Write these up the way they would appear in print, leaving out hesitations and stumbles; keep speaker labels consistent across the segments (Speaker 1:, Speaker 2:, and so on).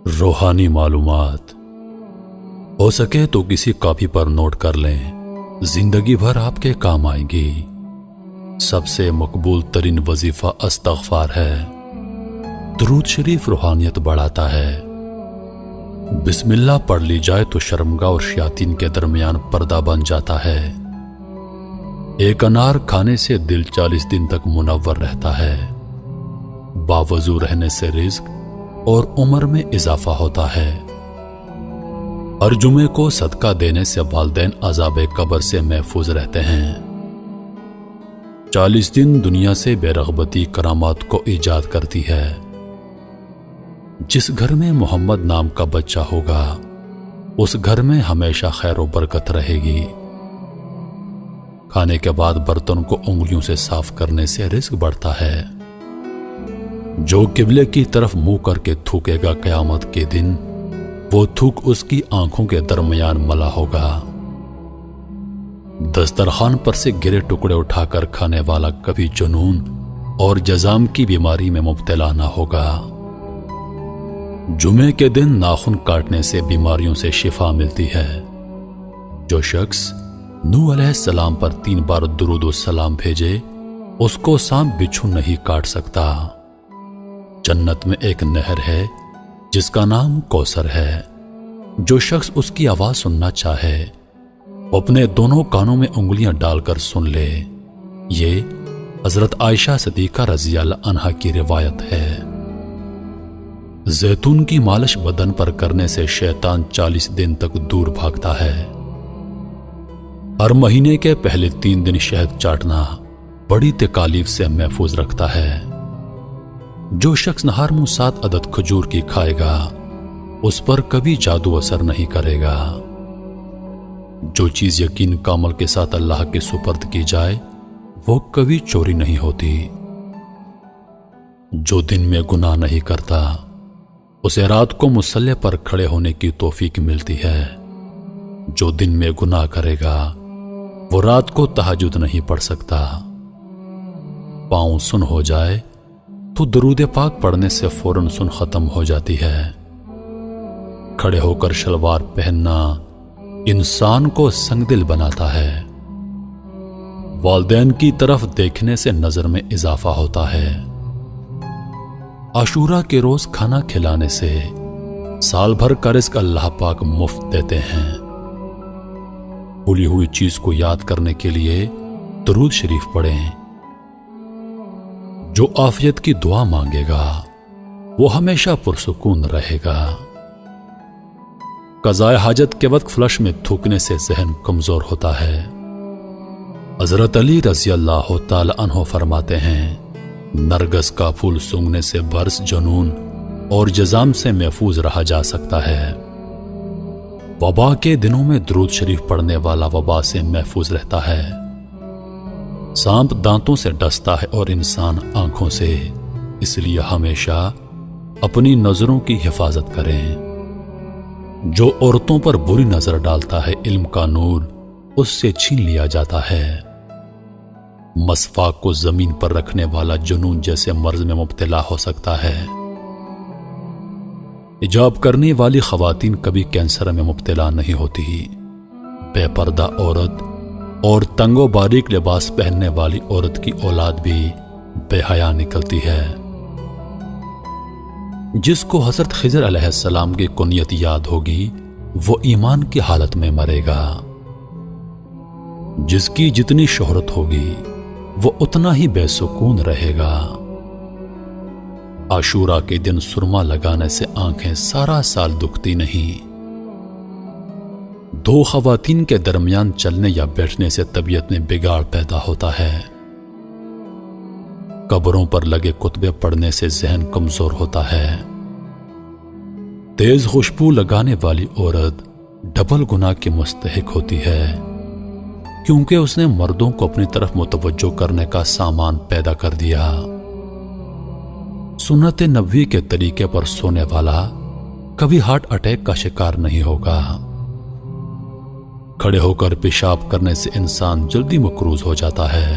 Speaker 1: روحانی معلومات ہو سکے تو کسی کاپی پر نوٹ کر لیں، زندگی بھر آپ کے کام آئیں گی۔ سب سے مقبول ترین وظیفہ استغفار ہے۔ درود شریف روحانیت بڑھاتا ہے۔ بسم اللہ پڑھ لی جائے تو شرمگاہ اور شیاطین کے درمیان پردہ بن جاتا ہے۔ ایک انار کھانے سے دل 40 دن تک منور رہتا ہے۔ باوضو رہنے سے رزق اور عمر میں اضافہ ہوتا ہے۔ ہر جمعے کو صدقہ دینے سے والدین عذاب قبر سے محفوظ رہتے ہیں۔ 40 دن دنیا سے بے رغبتی کرامات کو ایجاد کرتی ہے۔ جس گھر میں محمد نام کا بچہ ہوگا اس گھر میں ہمیشہ خیر و برکت رہے گی۔ کھانے کے بعد برتن کو انگلیوں سے صاف کرنے سے رزق بڑھتا ہے۔ جو قبلے کی طرف منہ کر کے تھوکے گا قیامت کے دن وہ تھوک اس کی آنکھوں کے درمیان ملا ہوگا۔ دسترخوان پر سے گرے ٹکڑے اٹھا کر کھانے والا کبھی جنون اور جزام کی بیماری میں مبتلا نہ ہوگا۔ جمعے کے دن ناخن کاٹنے سے بیماریوں سے شفا ملتی ہے۔ جو شخص نوح علیہ السلام پر 3 بار درود و سلام بھیجے اس کو سانپ بچھو نہیں کاٹ سکتا۔ جنت میں ایک نہر ہے جس کا نام کوثر ہے۔ جو شخص اس کی آواز سننا چاہے وہ اپنے دونوں کانوں میں انگلیاں ڈال کر سن لے۔ یہ حضرت عائشہ صدیقہ رضی اللہ عنہا کی روایت ہے۔ زیتون کی مالش بدن پر کرنے سے شیطان 40 دن تک دور بھاگتا ہے۔ ہر مہینے کے پہلے 3 دن شہد چاٹنا بڑی تکالیف سے محفوظ رکھتا ہے۔ جو شخص نہار منہ 7 عدد کھجور کی کھائے گا اس پر کبھی جادو اثر نہیں کرے گا۔ جو چیز یقین کامل کے ساتھ اللہ کے سپرد کی جائے وہ کبھی چوری نہیں ہوتی۔ جو دن میں گناہ نہیں کرتا اسے رات کو مصلی پر کھڑے ہونے کی توفیق ملتی ہے۔ جو دن میں گناہ کرے گا وہ رات کو تہجد نہیں پڑھ سکتا۔ پاؤں سن ہو جائے تو درود پاک پڑھنے سے فوراً سن ختم ہو جاتی ہے۔ کھڑے ہو کر شلوار پہننا انسان کو سنگ دل بناتا ہے۔ والدین کی طرف دیکھنے سے نظر میں اضافہ ہوتا ہے۔ عاشورہ کے روز کھانا کھلانے سے سال بھر کا رزق اللہ پاک مفت دیتے ہیں۔ بھولی ہوئی چیز کو یاد کرنے کے لیے درود شریف پڑھیں۔ جو عافیت کی دعا مانگے گا وہ ہمیشہ پرسکون رہے گا۔ قضائے حاجت کے وقت فلش میں تھوکنے سے ذہن کمزور ہوتا ہے۔ حضرت علی رضی اللہ تعالی عنہ فرماتے ہیں نرگس کا پھول سونگھنے سے برس، جنون اور جزام سے محفوظ رہا جا سکتا ہے۔ وبا کے دنوں میں درود شریف پڑھنے والا وبا سے محفوظ رہتا ہے۔ سانپ دانتوں سے ڈستا ہے اور انسان آنکھوں سے، اس لیے ہمیشہ اپنی نظروں کی حفاظت کریں۔ جو عورتوں پر بری نظر ڈالتا ہے علم کا نور اس سے چھین لیا جاتا ہے۔ مسواک کو زمین پر رکھنے والا جنون جیسے مرض میں مبتلا ہو سکتا ہے۔ حجاب کرنے والی خواتین کبھی کینسر میں مبتلا نہیں ہوتی۔ بے پردہ عورت اور تنگ و باریک لباس پہننے والی عورت کی اولاد بھی بے حیا نکلتی ہے۔ جس کو حضرت خضر علیہ السلام کی کنیت یاد ہوگی وہ ایمان کی حالت میں مرے گا۔ جس کی جتنی شہرت ہوگی وہ اتنا ہی بے سکون رہے گا۔ عاشورہ کے دن سرما لگانے سے آنکھیں سارا سال دکھتی نہیں۔ 2 خواتین کے درمیان چلنے یا بیٹھنے سے طبیعت میں بگاڑ پیدا ہوتا ہے۔ قبروں پر لگے کتبے پڑھنے سے ذہن کمزور ہوتا ہے۔ تیز خوشبو لگانے والی عورت ڈبل گناہ کی مستحق ہوتی ہے کیونکہ اس نے مردوں کو اپنی طرف متوجہ کرنے کا سامان پیدا کر دیا۔ سنت نبوی کے طریقے پر سونے والا کبھی ہارٹ اٹیک کا شکار نہیں ہوگا۔ کھڑے ہو کر پیشاب کرنے سے انسان جلدی مقروض ہو جاتا ہے۔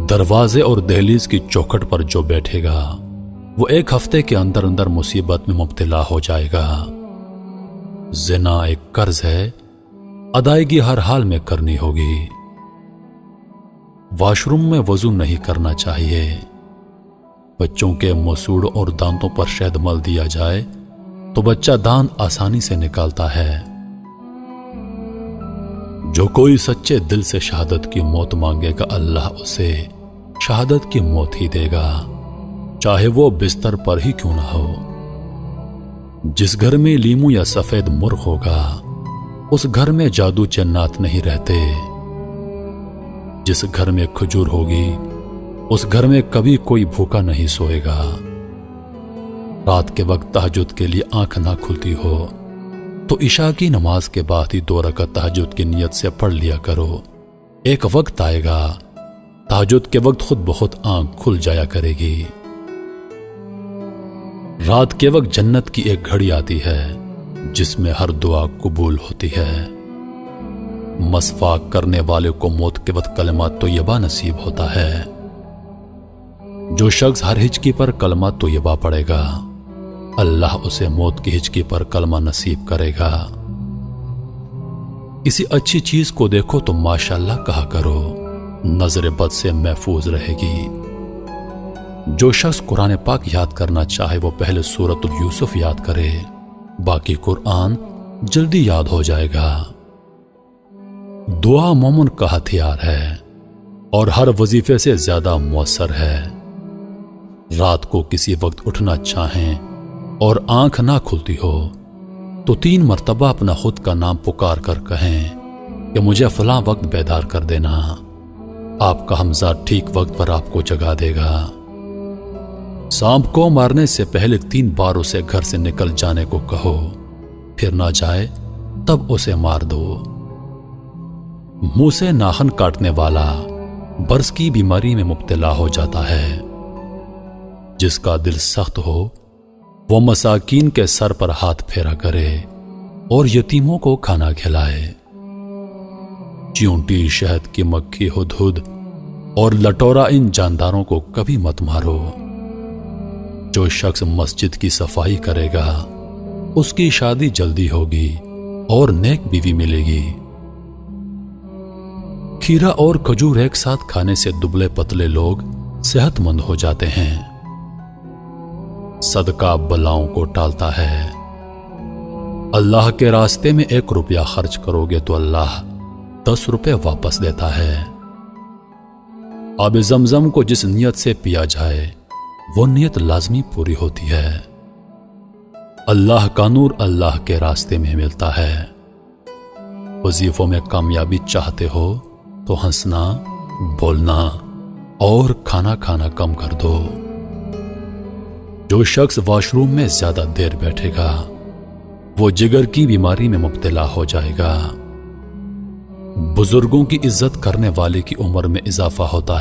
Speaker 1: دروازے اور دہلیز کی چوکھٹ پر جو بیٹھے گا وہ ایک ہفتے کے اندر اندر مصیبت میں مبتلا ہو جائے گا۔ زنا ایک قرض ہے، ادائیگی ہر حال میں کرنی ہوگی۔ واش روم میں وضو نہیں کرنا چاہیے۔ بچوں کے مسوڑ اور دانتوں پر شہد مل دیا جائے تو بچہ دانت آسانی سے نکالتا ہے۔ جو کوئی سچے دل سے شہادت کی موت مانگے گا، اللہ اسے شہادت کی موت ہی دے گا، چاہے وہ بستر پر ہی کیوں نہ ہو۔ جس گھر میں لیمو یا سفید مرغ ہوگا، اس گھر میں جادو جنات نہیں رہتے۔ جس گھر میں کھجور ہوگی، اس گھر میں کبھی کوئی بھوکا نہیں سوئے گا۔ رات کے وقت تہجد کے لیے آنکھ نہ کھلتی ہو تو عشاء کی نماز کے بعد ہی 2 رکعت تہجد کی نیت سے پڑھ لیا کرو۔ ایک وقت آئے گا تہجد کے وقت خود بخود آنکھ کھل جایا کرے گی۔ رات کے وقت جنت کی ایک گھڑی آتی ہے جس میں ہر دعا قبول ہوتی ہے۔ مسواک کرنے والے کو موت کے وقت کلمہ طیبہ نصیب ہوتا ہے۔ جو شخص ہر ہچکی پر کلمہ طیبہ پڑھے گا، اللہ اسے موت کی ہچکی پر کلمہ نصیب کرے گا۔ کسی اچھی چیز کو دیکھو تو ماشاءاللہ کہا کرو، نظر بد سے محفوظ رہے گی۔ جو شخص قرآن پاک یاد کرنا چاہے وہ پہلے سورۃ یوسف یاد کرے، باقی قرآن جلدی یاد ہو جائے گا۔ دعا مومن کا ہتھیار ہے اور ہر وظیفے سے زیادہ مؤثر ہے۔ رات کو کسی وقت اٹھنا چاہیں اور آنکھ نہ کھلتی ہو تو 3 مرتبہ اپنا خود کا نام پکار کر کہیں کہ مجھے فلاں وقت بیدار کر دینا۔ آپ کا حمزہ ٹھیک وقت پر آپ کو جگا دے گا۔ سانپ کو مارنے سے پہلے 3 بار اسے گھر سے نکل جانے کو کہو، پھر نہ جائے تب اسے مار دو۔ منہ سے ناخن کاٹنے والا برس کی بیماری میں مبتلا ہو جاتا ہے۔ جس کا دل سخت ہو وہ مساکین کے سر پر ہاتھ پھیرا کرے اور یتیموں کو کھانا کھلائے۔ چیونٹی، شہد کی مکھی، ہدہد اور لٹورا ان جانداروں کو کبھی مت مارو۔ جو شخص مسجد کی صفائی کرے گا اس کی شادی جلدی ہوگی اور نیک بیوی ملے گی۔ کھیرا اور کھجور ایک ساتھ کھانے سے دبلے پتلے لوگ صحت مند ہو جاتے ہیں۔ صدقہ بلاؤں کو ٹالتا ہے۔ اللہ کے راستے میں 1 روپیہ خرچ کرو گے تو اللہ 10 روپے واپس دیتا ہے۔ آب زمزم کو جس نیت سے پیا جائے وہ نیت لازمی پوری ہوتی ہے۔ اللہ کا نور اللہ کے راستے میں ملتا ہے۔ وظیفوں میں کامیابی چاہتے ہو تو ہنسنا، بولنا اور کھانا کھانا کم کر دو۔ جو شخص واش روم میں زیادہ دیر بیٹھے گا وہ جگر کی بیماری میں مبتلا ہو جائے گا۔ بزرگوں کی عزت کرنے والے کی عمر میں اضافہ ہوتا